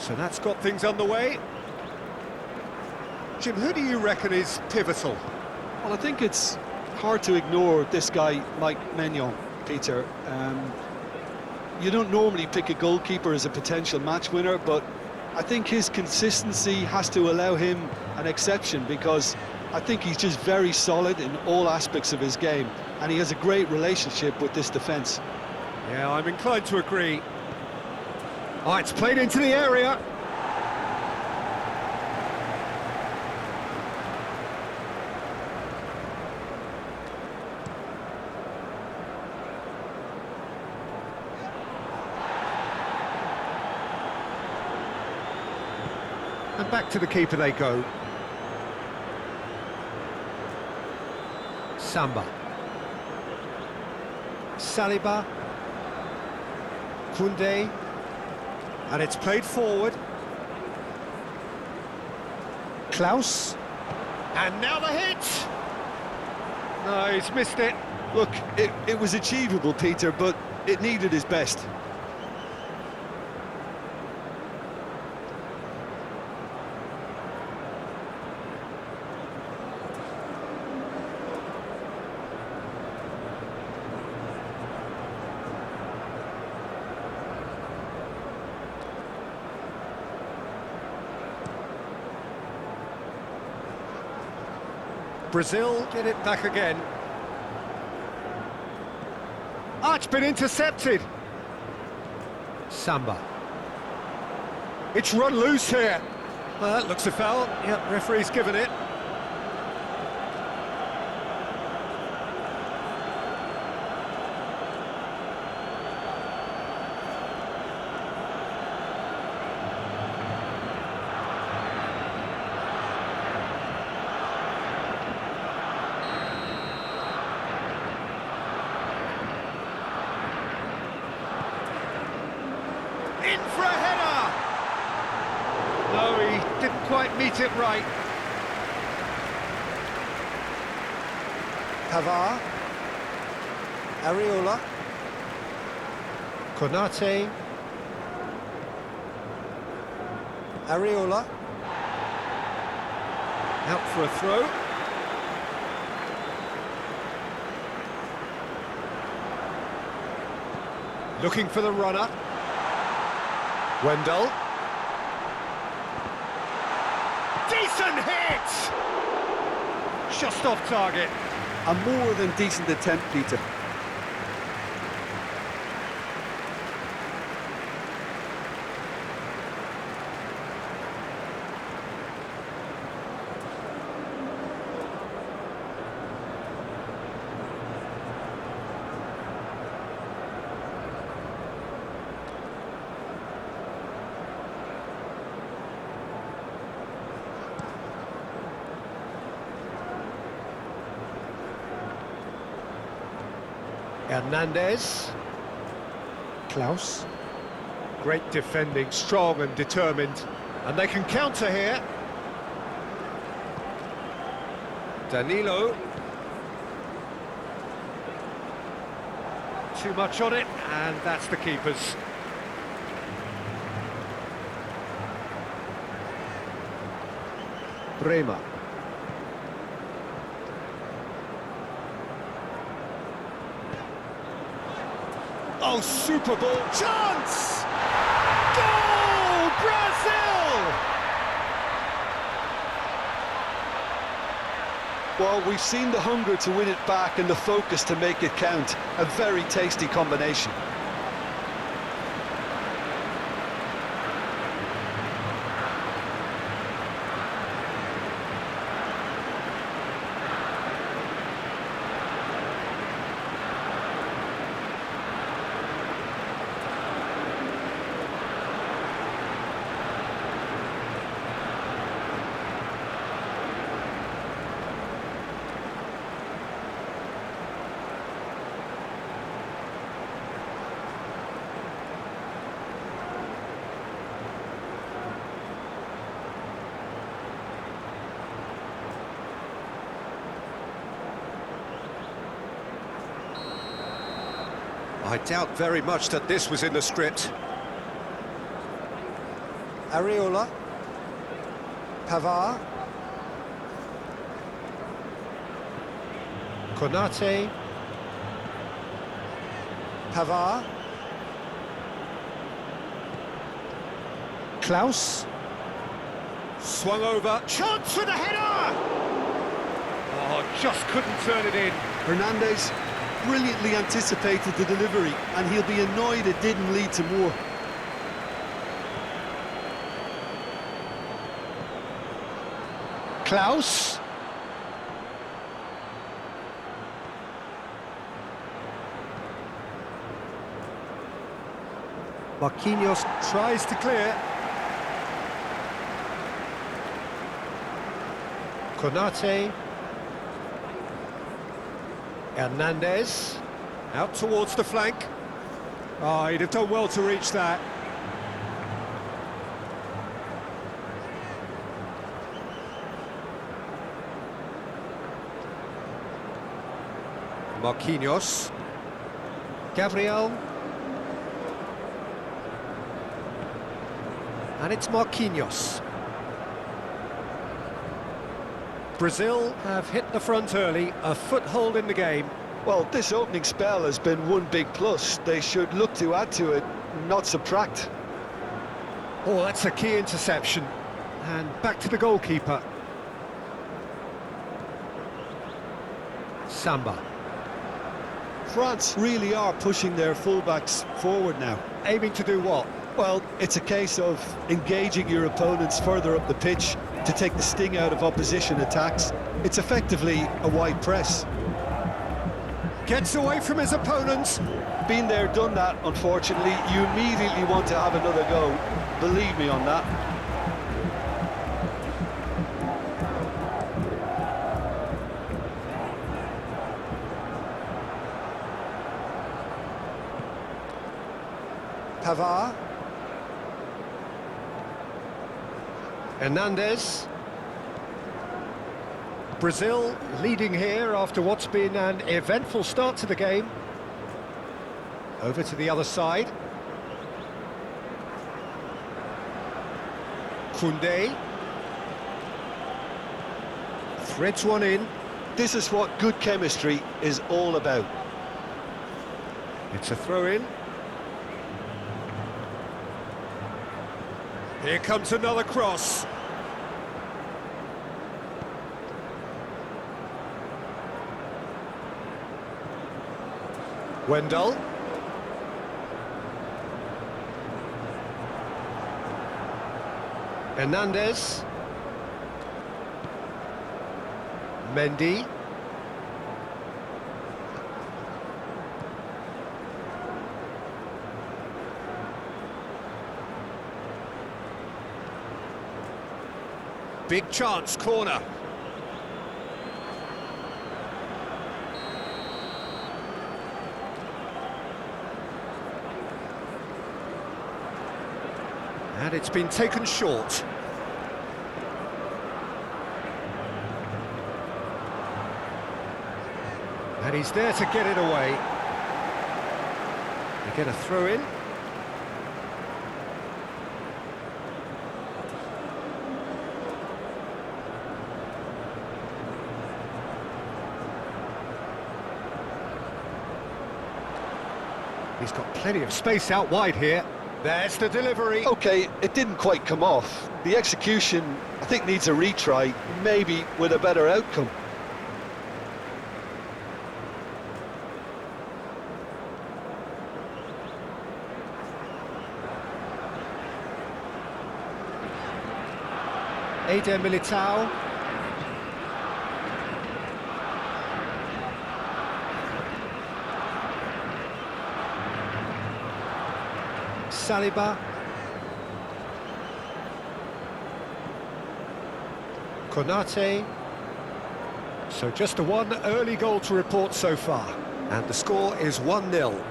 So that's got things underway. Jim, who do you reckon is pivotal? Well, I think it's hard to ignore this guy, Mike Maignan, Peter. You don't normally pick a goalkeeper as a potential match winner, but I think his consistency has to allow him an exception, because I think he's just very solid in all aspects of his game, and he has a great relationship with this defence. Yeah, I'm inclined to agree. Oh, it's played into the area. And back to the keeper they go. Samba. Saliba. Koundé. And it's played forward. Klaus. And now the hit! No, he's missed it. Look, it was achievable, Peter, but it needed his best. Brazil get it back again. Ah, it's been intercepted. Samba. It's run loose here. Well, that looks a foul. Yep, referee's given it. In for a header! No, he didn't quite meet it right. Pavard. Areola. Konate. Areola. Out for a throw. Looking for the runner. Wendell. Decent hit! Just off target. A more than decent attempt, Peter. Hernandez. Klaus. Great defending, strong and determined. And they can counter here. Danilo. Too much on it, and that's the keeper's. Bremer. Oh, Super Bowl chance! Goal! Brazil! Well, we've seen the hunger to win it back and the focus to make it count. A very tasty combination. I doubt very much that this was in the script. Areola. Pavard. Konate. Pavard. Klaus. Swung over. Chance for the header! Oh, just couldn't turn it in. Hernandez brilliantly anticipated the delivery, and he'll be annoyed it didn't lead to more. Klaus. Marquinhos tries to clear. Konate. Hernandez. Out towards the flank. Oh, he'd have done well to reach that. Marquinhos. Gabriel. And it's Marquinhos. Brazil have hit the front early, a foothold in the game. Well, this opening spell has been one big plus. They should look to add to it, not subtract. Oh, that's a key interception. And back to the goalkeeper. Samba. France really are pushing their fullbacks forward now. Aiming to do what? Well, it's a case of engaging your opponents further up the pitch to take the sting out of opposition attacks. It's effectively a wide press. Gets away from his opponents. Been there, done that, unfortunately. You immediately want to have another go. Believe me on that. Pavard. Hernandez. Brazil leading here after what's been an eventful start to the game. Over to the other side. Koundé. Threads one in. This is what good chemistry is all about. It's a throw-in. Here comes another cross. Wendell. Hernandez. Mendy. Big chance, corner. And it's been taken short. And he's there to get it away. They get a throw in. He's got plenty of space out wide here. There's the delivery. OK, it didn't quite come off. The execution, I think, needs a retry, maybe with a better outcome. Eder Militao. Saliba. Konate. So just a one early goal to report so far. And the score is 1-0.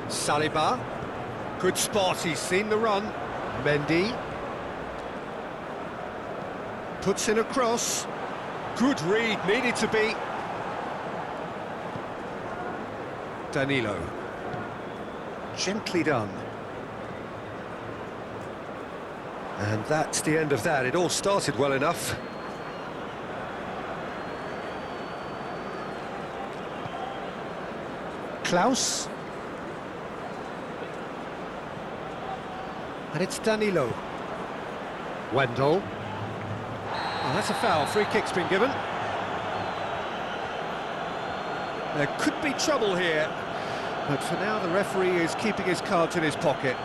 Saliba. Good spot, he's seen the run. Mendy. Puts in a cross. Good read, needed to be. Danilo. Gently done. And that's the end of that. It all started well enough. Klaus. And it's Danilo. Wendell. Oh, that's a foul. Free kick's been given. There could be trouble here, but for now the referee is keeping his cards in his pocket.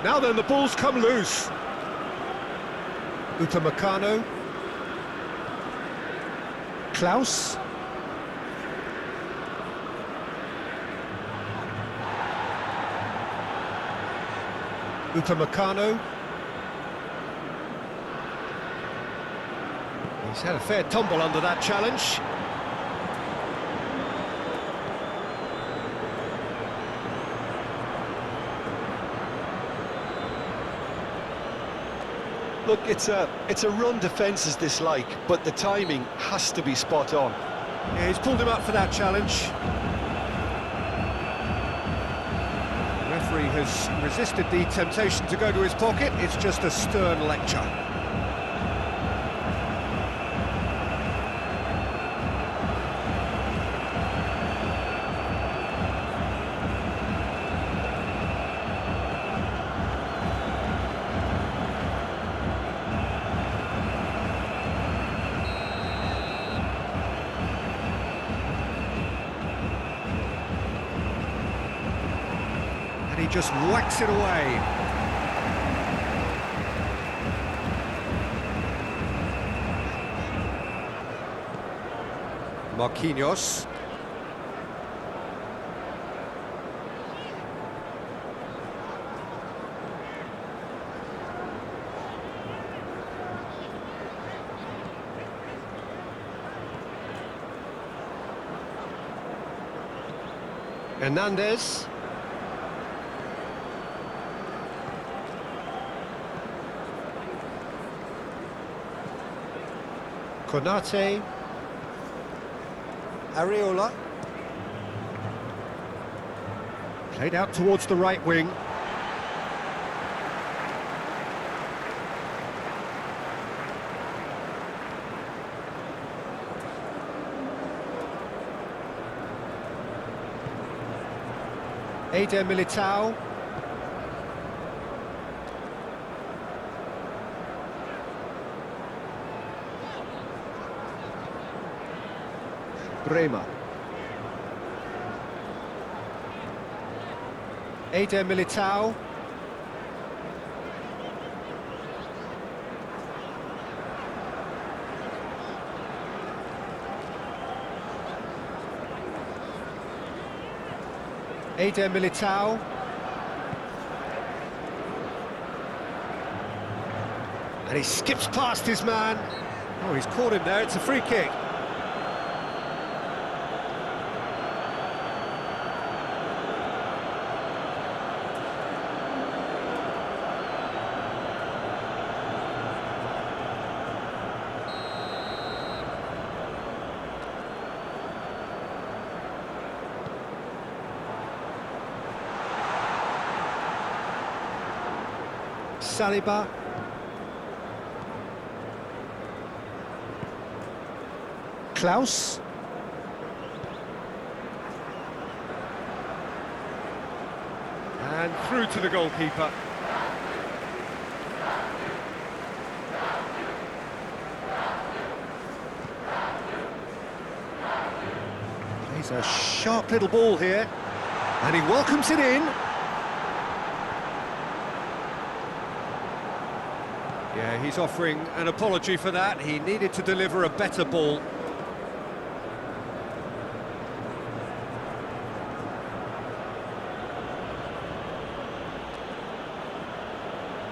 Now then, the ball's come loose. Upamecano. Klaus. Upamecano. He's had a fair tumble under that challenge. Look, it's a run defence is dislike, but the timing has to be spot on. Yeah, he's pulled him up for that challenge. The referee has resisted the temptation to go to his pocket. It's just a stern lecture. He just whacks it away. Marquinhos. Hernandez. Konate. Areola. Played out towards the right wing. Eder Militao. Bremer. Eder Militao. Eder Militao. And he skips past his man. Oh, he's caught him there. It's a free kick. Saliba. Klaus. And through to the goalkeeper. Plays a sharp little ball here. And he welcomes it in. Yeah, he's offering an apology for that. He needed to deliver a better ball.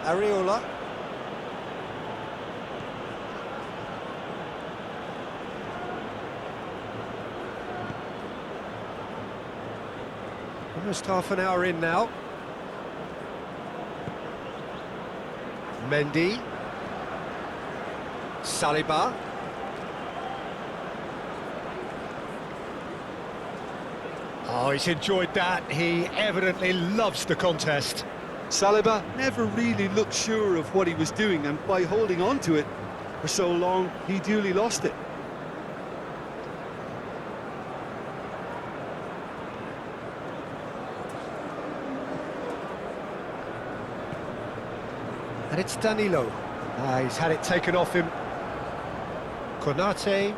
Areola. Almost half an hour in now. Mendy. Saliba. Oh, he's enjoyed that. He evidently loves the contest. Saliba never really looked sure of what he was doing, and by holding on to it for so long, he duly lost it. And it's Danilo. He's had it taken off him. Konate.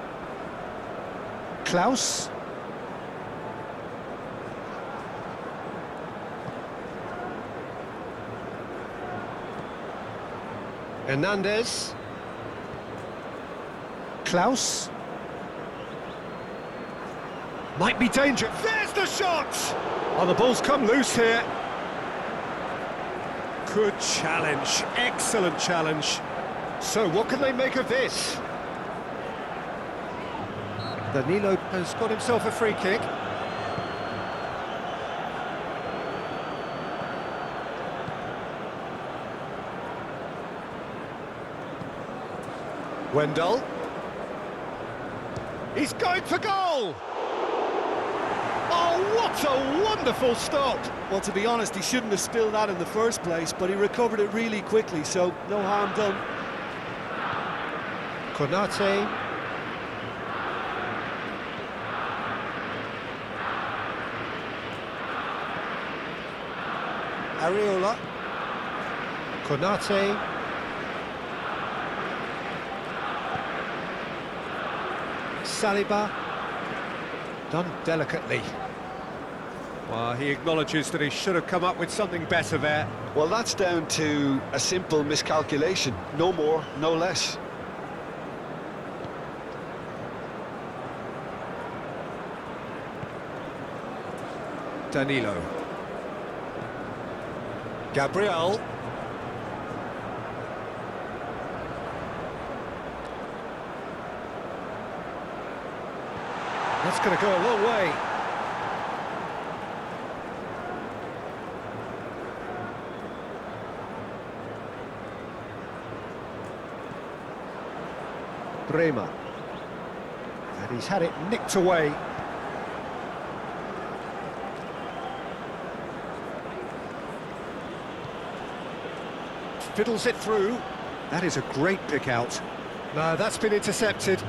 Klaus, Hernandez. Klaus, Might be danger. There's the shot! Oh, the ball's come loose here. Good challenge. Excellent challenge. So, what can they make of this? Danilo has got himself a free kick. Wendell. He's going for goal! Oh, what a wonderful stop! Well, to be honest, he shouldn't have spilled that in the first place, but he recovered it really quickly, so no harm done. Konate. Areola. Konate. Saliba. Done delicately. Well, he acknowledges that he should have come up with something better there. Well, that's down to a simple miscalculation. No more, no less. Danilo. Gabriel. That's going to go a long way. Bremer. And he's had it nicked away. Fiddles it through. That is a great pick out. No, that's been intercepted.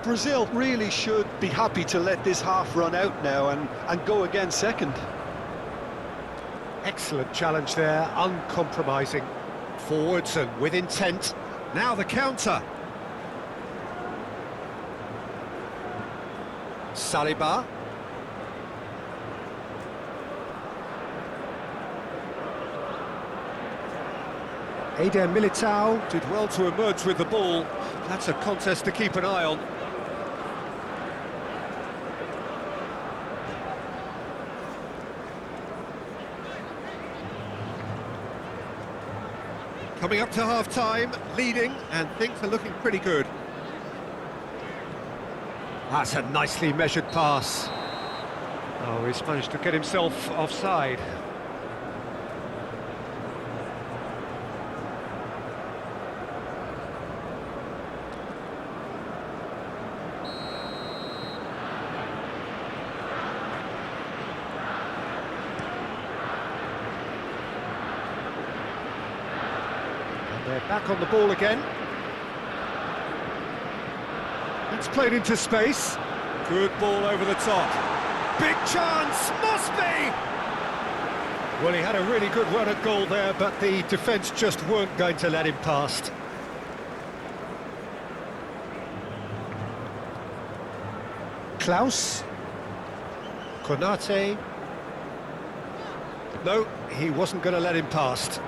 Brazil really should be happy to let this half run out now and go again second. Excellent challenge there, uncompromising. Forwards and with intent. Now the counter. Saliba. Eder Militao did well to emerge with the ball. That's a contest to keep an eye on. Coming up to half-time, leading, and things are looking pretty good. That's a nicely measured pass. Oh, he's managed to get himself offside. They're back on the ball again. It's played into space. Good ball over the top. Big chance, must be! Well, he had a really good run at goal there, but the defence just weren't going to let him past. Klaus, Konate. No, he wasn't going to let him past.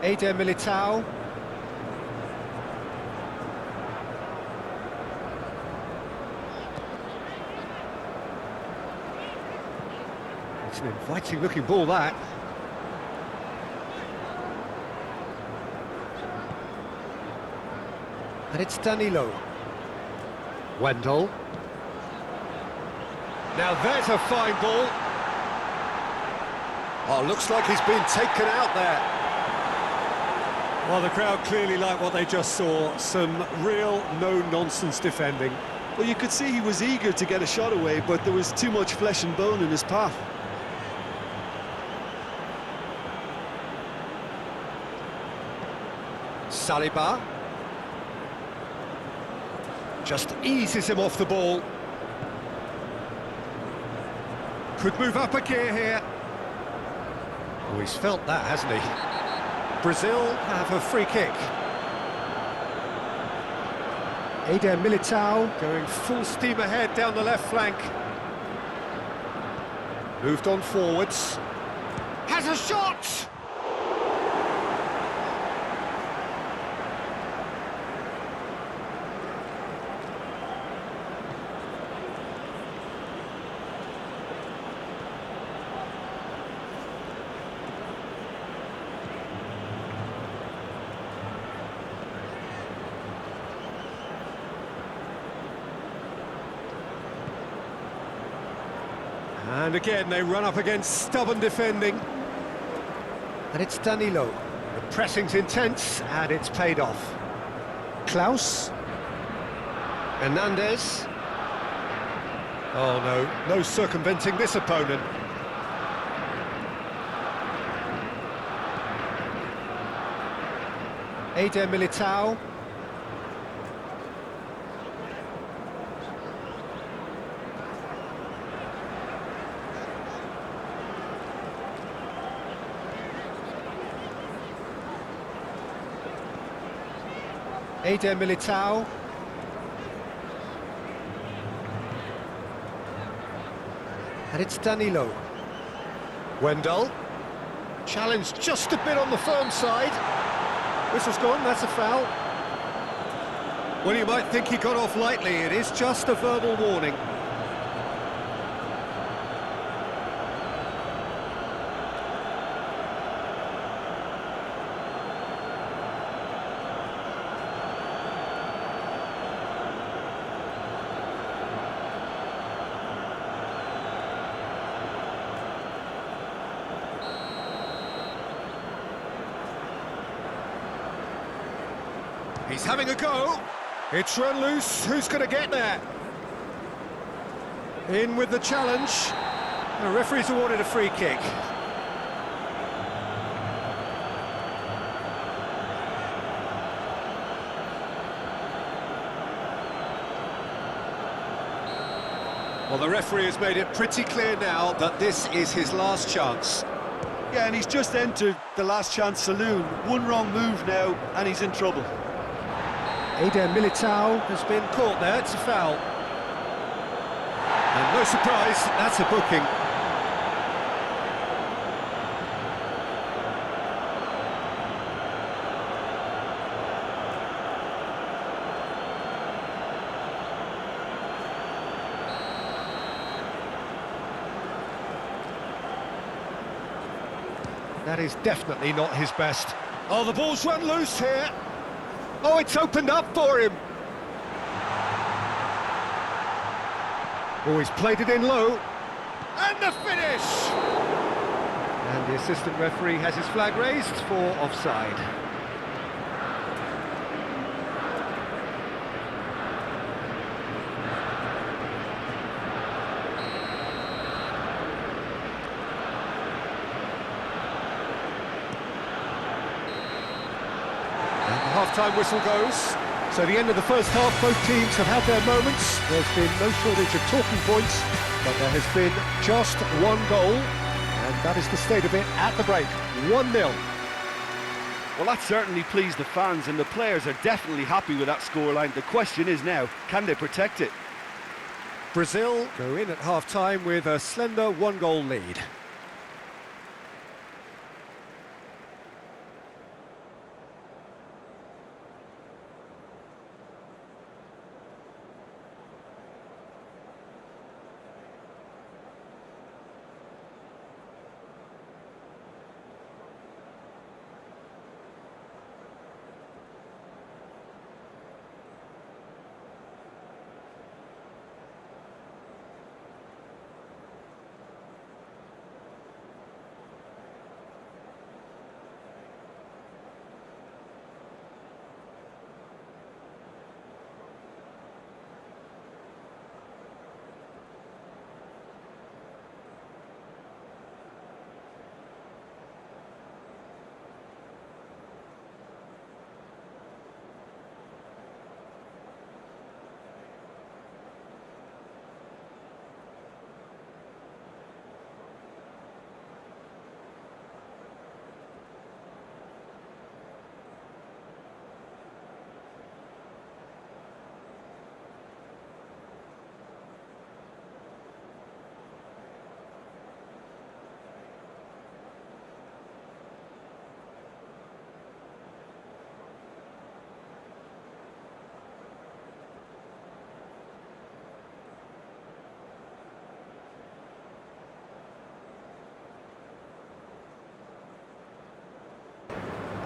Eder Militao. It's an inviting looking ball, that. And it's Danilo. Wendell. Now there's a fine ball. Oh, looks like he's been taken out there. Well, the crowd clearly like what they just saw. Some real no-nonsense defending. Well, you could see he was eager to get a shot away, but there was too much flesh and bone in his path. Saliba. Just eases him off the ball. Could move up a gear here. Oh, he's felt that, hasn't he? Brazil have a free kick. Eder Militao. Going full steam ahead down the left flank. Moved on forwards. Has a shot! And again, they run up against stubborn defending. And it's Danilo. The pressing's intense, and it's paid off. Klaus. Hernandez. Oh no, no circumventing this opponent. Eder Militao. Eder Militao. And it's Danilo. Wendell. Challenged just a bit on the firm side. Whistle's gone, that's a foul. Well, you might think he got off lightly. It is just a verbal warning. He's having a go. It's run loose. Who's going to get there? In with the challenge. The referee's awarded a free kick. Well, the referee has made it pretty clear now that this is his last chance. Yeah, and he's just entered the last chance saloon. One wrong move now, and he's in trouble. Eder Militao. Has been caught there, it's a foul. And no surprise, that's a booking. That is definitely not his best. Oh, the ball's run loose here. Oh, it's opened up for him. Oh, he's played it in low. And the finish! And the assistant referee has his flag raised for offside. Half-time whistle goes. So the end of the first half, both teams have had their moments. There's been no shortage of talking points, but there has been just one goal, and that is the state of it at the break. 1-0. Well, that certainly pleased the fans, and the players are definitely happy with that scoreline. The question is now, can they protect it? Brazil go in at half-time with a slender one-goal lead.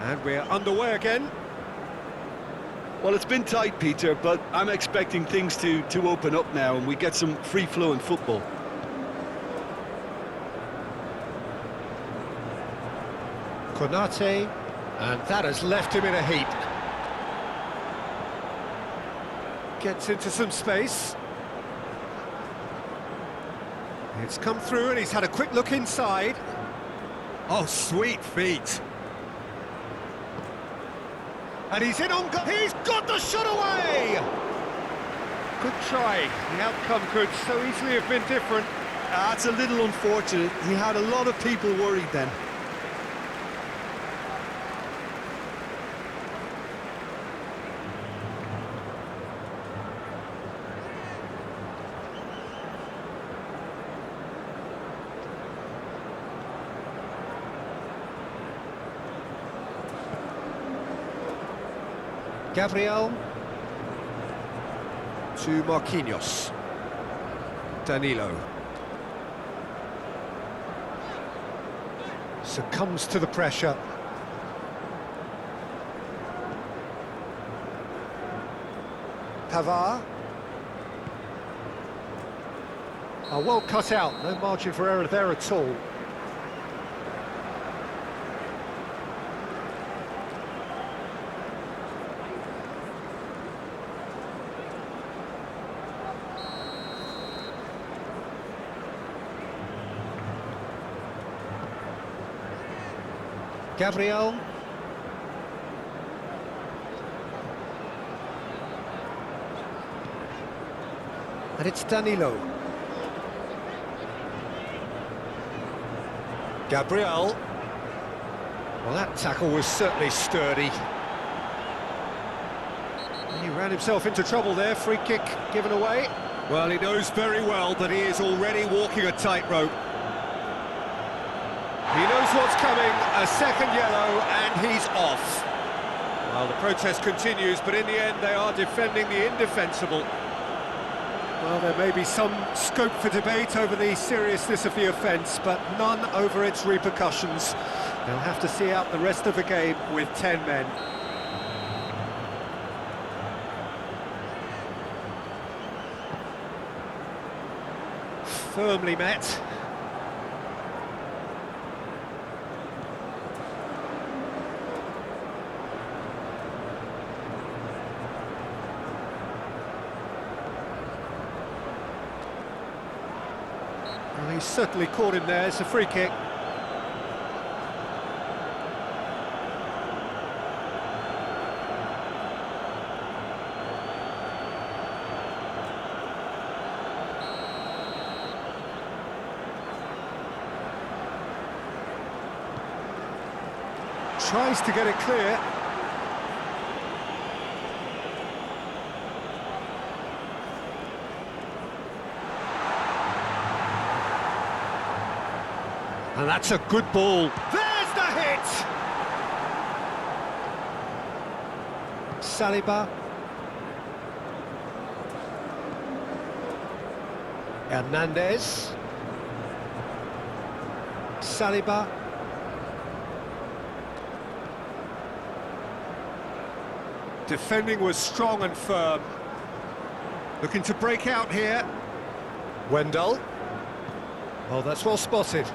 And we're underway again. Well, it's been tight, Peter, but I'm expecting things to open up now and we get some free-flowing football. Konate. And that has left him in a heap. Gets into some space. It's come through and he's had a quick look inside. Oh, sweet feet. And he's in on goal. He's got the shot away! Good try. The outcome could so easily have been different. That's a little unfortunate. He had a lot of people worried then. Gabriel. To Marquinhos. Danilo. Succumbs to the pressure. Pavard. Oh, well cut out, no margin for error there at all. Gabriel. And it's Danilo. Gabriel. Well, that tackle was certainly sturdy. He ran himself into trouble there, free kick given away. Well, he knows very well that he is already walking a tightrope. He knows what's coming, a second yellow, and he's off. Well, the protest continues, but in the end they are defending the indefensible. Well, there may be some scope for debate over the seriousness of the offence, but none over its repercussions. They'll have to see out the rest of the game with 10 men. Firmly met. Well, he's certainly caught him there. It's a free kick. Tries to get it clear. And that's a good ball. There's the hit! Saliba. Hernandez. Saliba. Defending was strong and firm. Looking to break out here. Wendell. Oh, that's well spotted.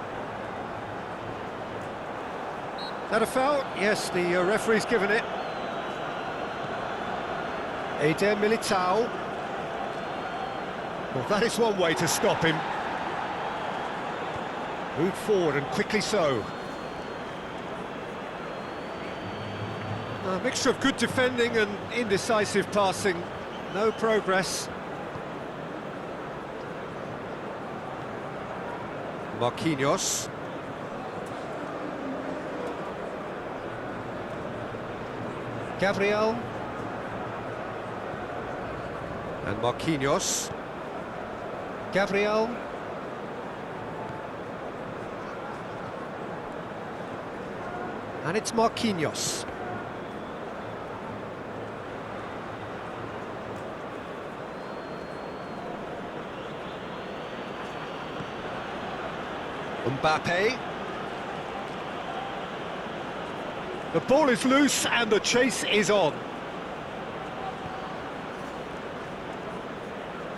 That a foul? Yes, the referee's given it. Eder Militao. Well, that is one way to stop him. Move forward, and quickly so. A mixture of good defending and indecisive passing. No progress. Marquinhos. Gabriel. And Marquinhos. Gabriel. And it's Marquinhos. Mbappe. The ball is loose and the chase is on.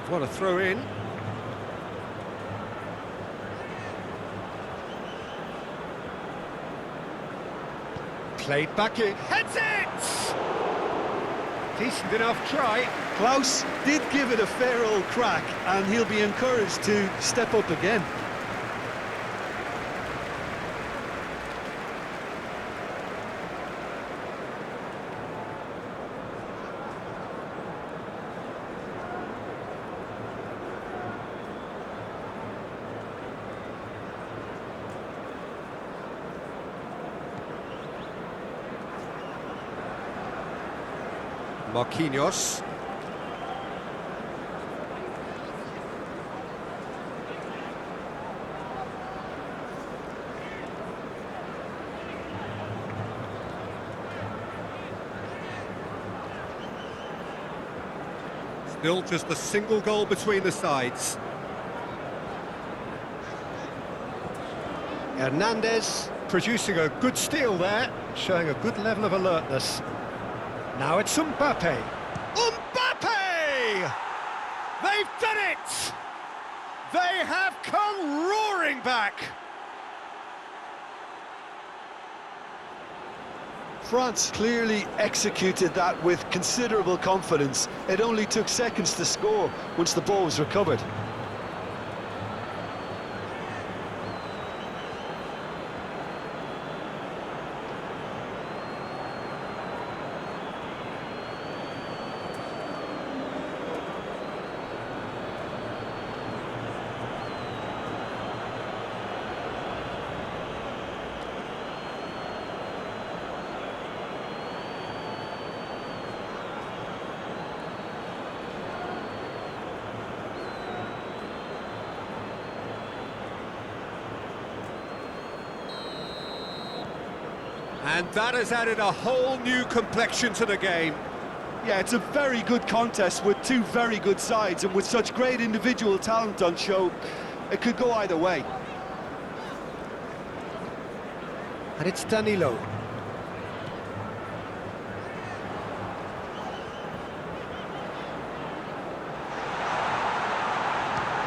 What a throw in. Played back in. Heads it! Decent enough try. Klaus did give it a fair old crack, and he'll be encouraged to step up again. Marquinhos. Still just a single goal between the sides. Hernandez producing a good steal there, showing a good level of alertness. Now it's Mbappe. Mbappe! They've done it! They have come roaring back! France clearly executed that with considerable confidence. It only took seconds to score once the ball was recovered. And that has added a whole new complexion to the game. Yeah, it's a very good contest with two very good sides, and with such great individual talent on show, it could go either way. And it's Danilo.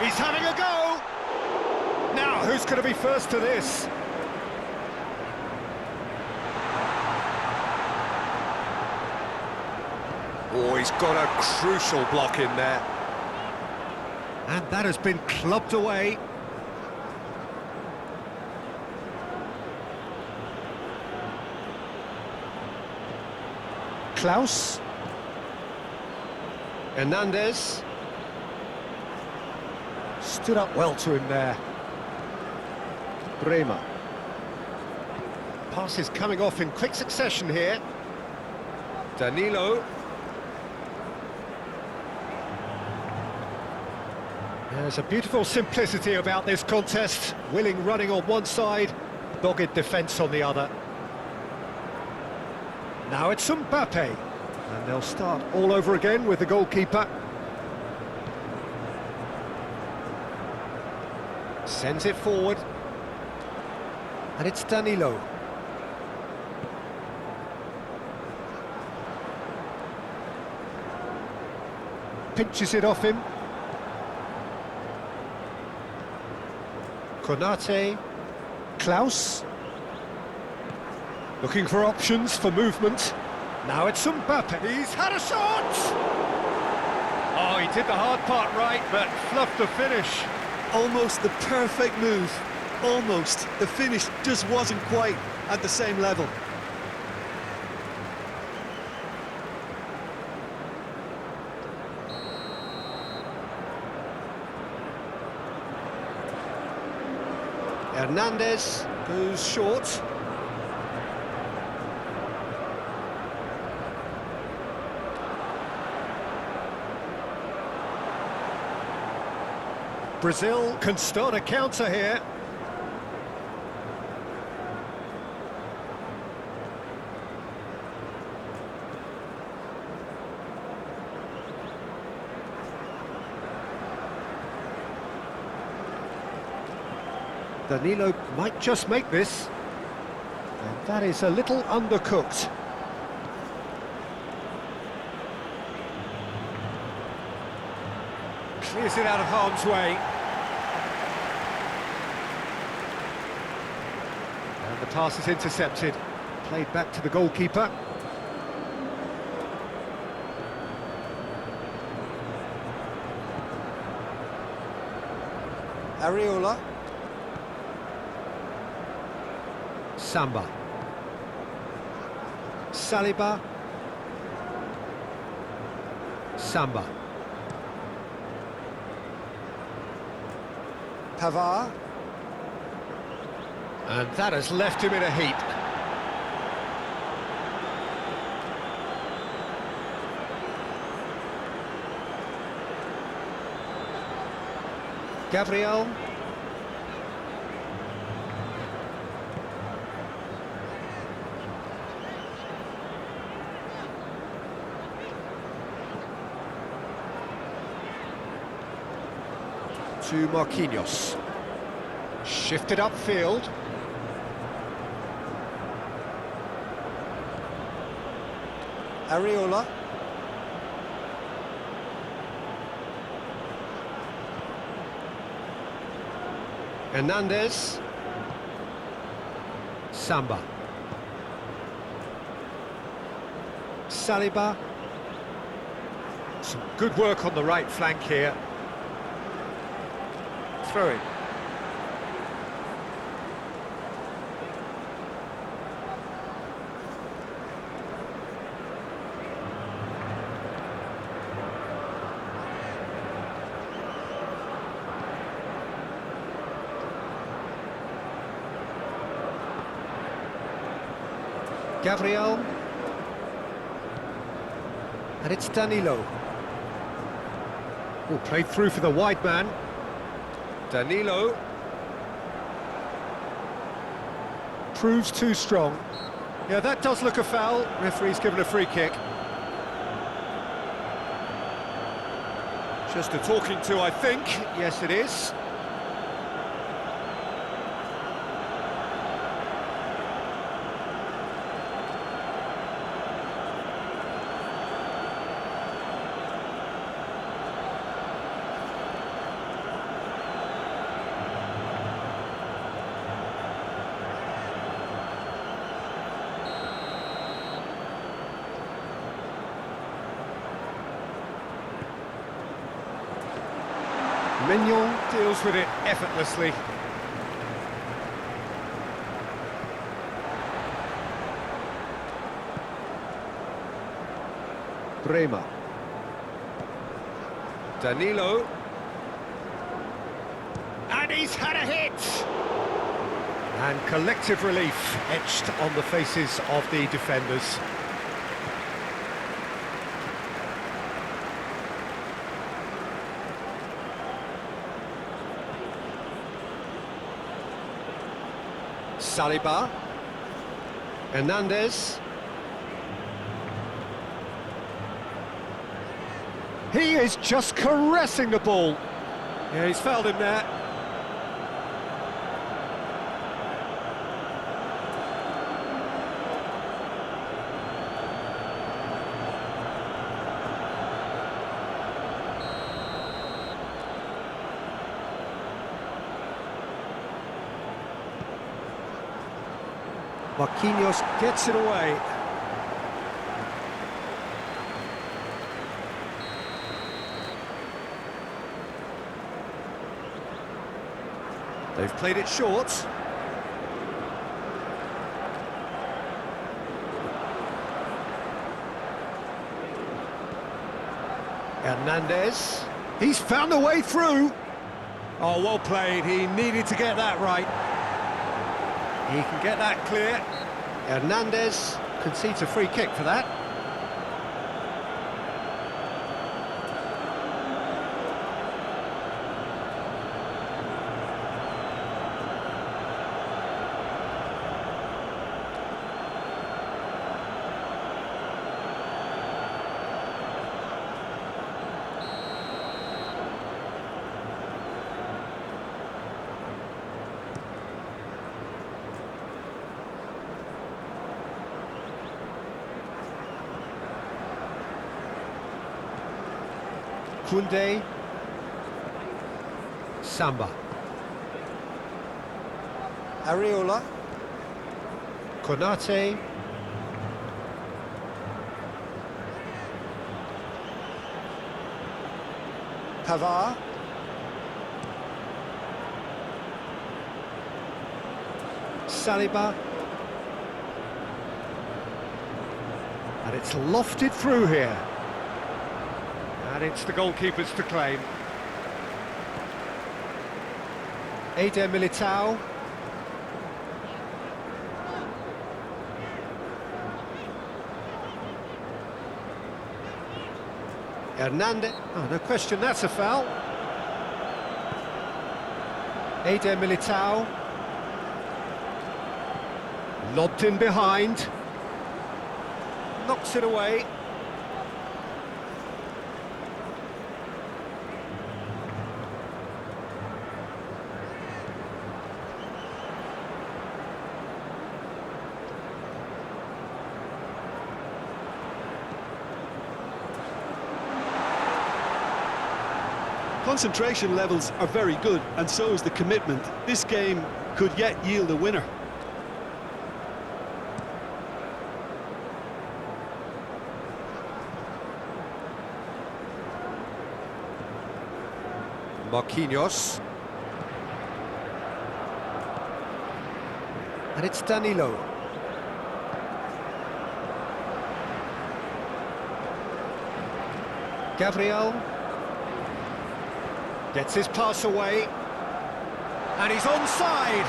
He's having a go! Now, who's going to be first to this? Oh, he's got a crucial block in there. And that has been clubbed away. Klaus. Hernandez. Stood up well to him there. Bremer. Passes coming off in quick succession here. Danilo. There's a beautiful simplicity about this contest. Willing running on one side, dogged defence on the other. Now it's Mbappe. And they'll start all over again with the goalkeeper. Sends it forward. And it's Danilo. Pinches it off him. Konate. Klaus. Looking for options for movement. Now it's Mbappe. He's had a shot! Oh, he did the hard part right, but fluffed the finish. Almost the perfect move. Almost. The finish just wasn't quite at the same level. Hernandez goes short. Brazil can start a counter here. Danilo might just make this. And that is a little undercooked. Clears it out of harm's way. And the pass is intercepted. Played back to the goalkeeper. Areola. Samba. Saliba. Samba. Pavard. And that has left him in a heap. Gabriel. To Marquinhos. Shifted upfield. Areola. Hernandez. Samba. Saliba. Some good work on the right flank here. Throw it. Gabriel. And it's Danilo. Oh, played through for the wide man. Danilo. Proves too strong. Yeah, that does look a foul. Referee's given a free kick. Just a talking to, I think. Yes, it is. Mignon deals with it effortlessly. Bremer. Danilo. And he's had a hit! And collective relief etched on the faces of the defenders. Saliba. Hernandez. He is just caressing the ball. Yeah, he's fouled him there. Marquinhos gets it away. They've played it short. Hernandez. He's found a way through. Oh, well played. He needed to get that right. He can get that clear. Hernandez concedes a free kick for that. Kunde. Samba. Areola. Konate. Pavard. Saliba. And it's lofted through here. And it's the goalkeepers to claim. Eder Militao. Hernandez. Oh, no question, that's a foul. Eder Militao. Lobbed in behind. Knocks it away. Concentration levels are very good, and so is the commitment. This game could yet yield a winner. Marquinhos. And it's Danilo. Gabriel. Gets his pass away. And he's onside.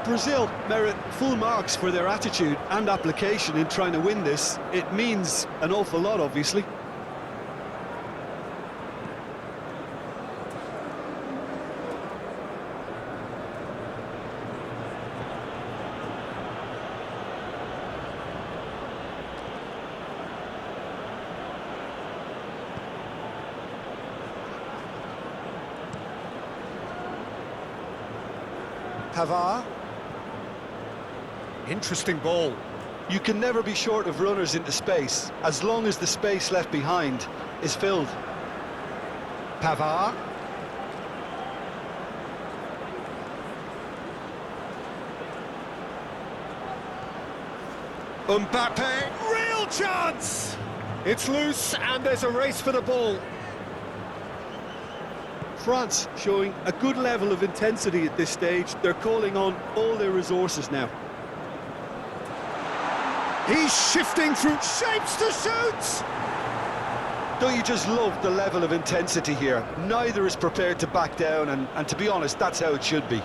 Brazil merit full marks for their attitude and application in trying to win this. It means an awful lot, obviously. Pavard. Interesting ball. You can never be short of runners into space, as long as the space left behind is filled. Pavard. Mbappe, real chance! It's loose and there's a race for the ball. France showing a good level of intensity at this stage. They're calling on all their resources now. He's shifting through shapes to shoot! Don't you just love the level of intensity here? Neither is prepared to back down, and to be honest, that's how it should be.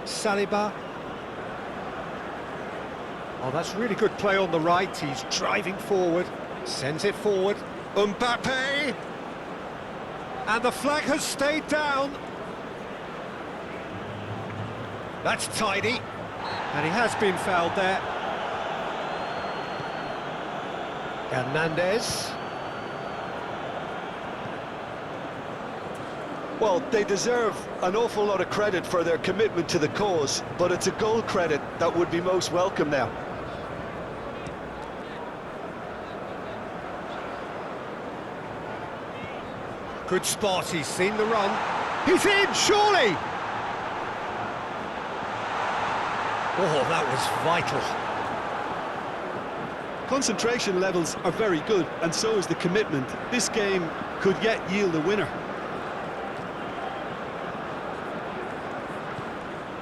Saliba. Oh, that's really good play on the right. He's driving forward, sends it forward. Mbappe! And the flag has stayed down. That's tidy. And he has been fouled there. Hernandez. Well, they deserve an awful lot of credit for their commitment to the cause, but it's a goal credit that would be most welcome now. Good spot, he's seen the run. He's in, surely! Oh, that was vital. Concentration levels are very good, and so is the commitment. This game could yet yield a winner.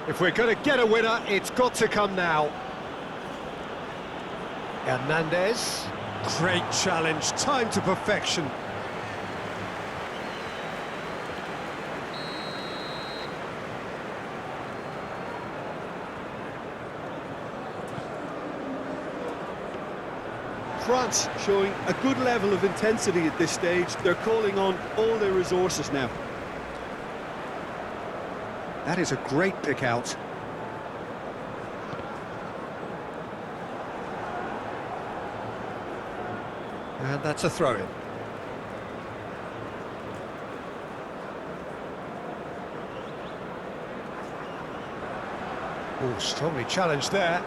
If we're going to get a winner, it's got to come now. Hernandez. Great challenge, time to perfection. France showing a good level of intensity at this stage. They're calling on all their resources now. That is a great pick out. And that's a throw-in. Oh, strongly challenged there.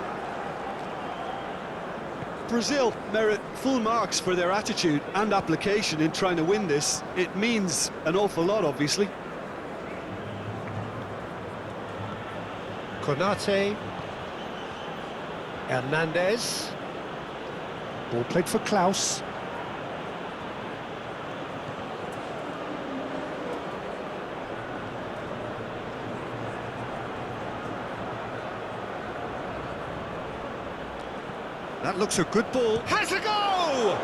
Brazil merit full marks for their attitude and application in trying to win this. It means an awful lot, obviously. Konate. Hernandez. Ball played for Klaus. That looks a good ball. Has a go!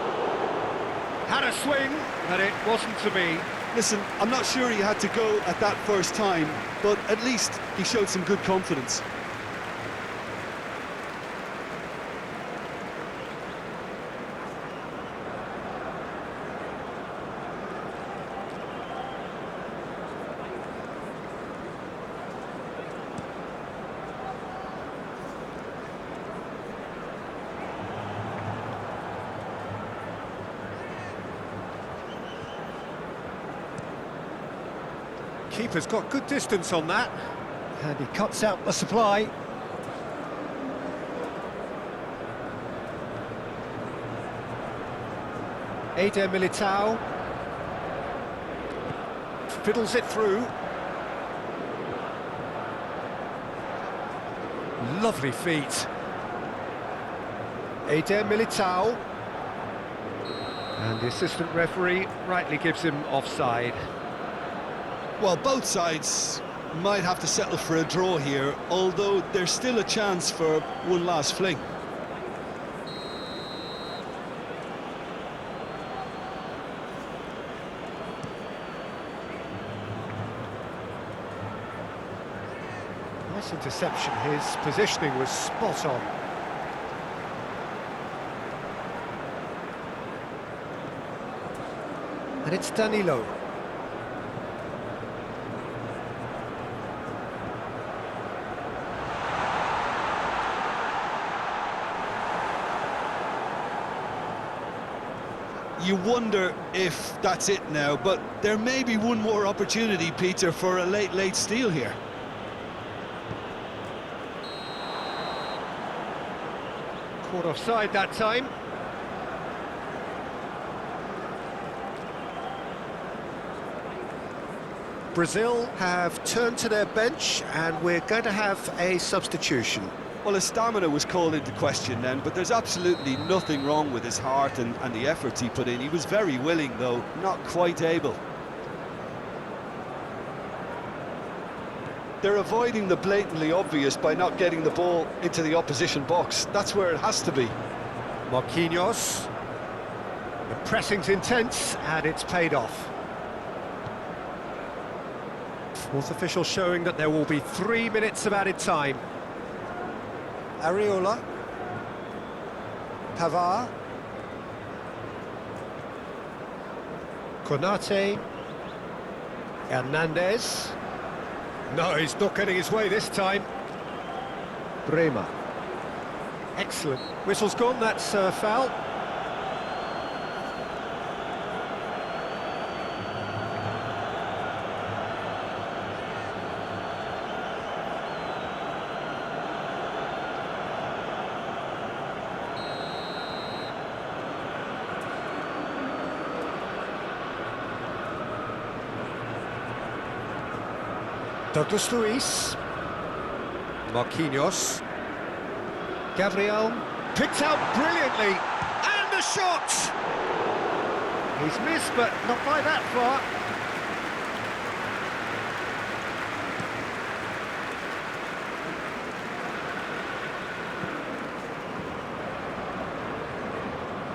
Had a swing, but it wasn't to be. Listen, I'm not sure he had to go at that first time, but at least he showed some good confidence. Keeper's got good distance on that, and he cuts out the supply. Eder Militao fiddles it through. Lovely feet. Eder Militao. And the assistant referee rightly gives him offside. Well, both sides might have to settle for a draw here, although there's still a chance for one last fling. Nice interception, his positioning was spot on. And it's Danilo. You wonder if that's it now, but there may be one more opportunity, Peter, for a late steal here. Caught offside that time. Brazil have turned to their bench, and we're going to have a substitution. Well, his stamina was called into question then, but there's absolutely nothing wrong with his heart and the efforts he put in. He was very willing, though, not quite able. They're avoiding the blatantly obvious by not getting the ball into the opposition box. That's where it has to be. Marquinhos. The pressing's intense, and it's paid off. Fourth official showing that there will be 3 minutes of added time. Areola. Pavard. Konate. Hernandez. No, he's not getting his way this time. Bremer. Excellent. Whistle's gone, that's foul. Douglas Luiz. Marquinhos. Gabriel. Picked out brilliantly. And a shot! He's missed, but not by that far.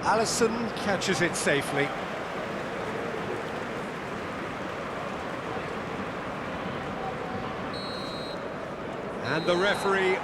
Alisson catches it safely. And the referee